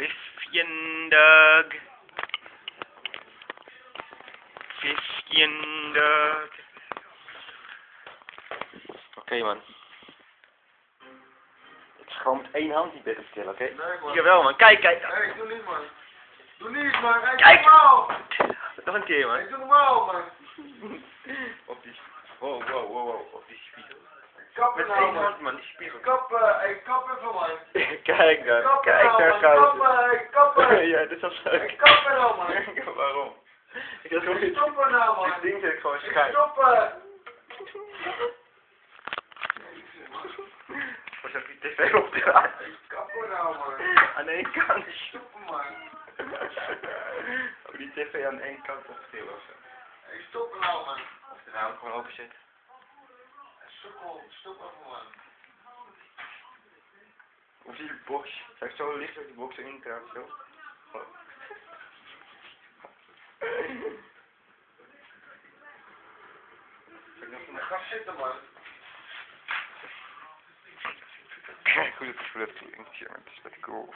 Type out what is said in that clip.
Visjendug. Visjendug. Oké, man. Het is gewoon met één hand die bed op tillen, oké? Nee, man. Jawel, man. Kijk, kijk. Nee, doe niet, man. Doe niet, man. Hey, Kijk. doe normaal. Nog een keer, man. Hey, doe normaal, man. Op die... Wow. Op die spiegel. Kap Met nou, één man. hand, man. Die spiegel. Kap even, man. Kijk dan. Kap Kijk nou, daar, man. goud. Kappen. Ja, dit is wel leuk. Hey, kappen nou, man. Waarom? Ik had gewoon niet... Stoppen nou, man. Dit ding zit ik gewoon schijf. Stoppen. Of heb je tv opdraaien? Hey, kappen nou, man. Aan één kant. Stoppen, man. Oh, die tv aan één kant op stil of zo. Hey, stoppen nou, man. Of de raam gewoon openzetten. Sukkel, stop even, man. Of die box. Zou ik zo licht dat die box erin kruipt, zo? Oh. Ga zitten, man. Kijk hoe dat klinkt, ja, het is wat cool.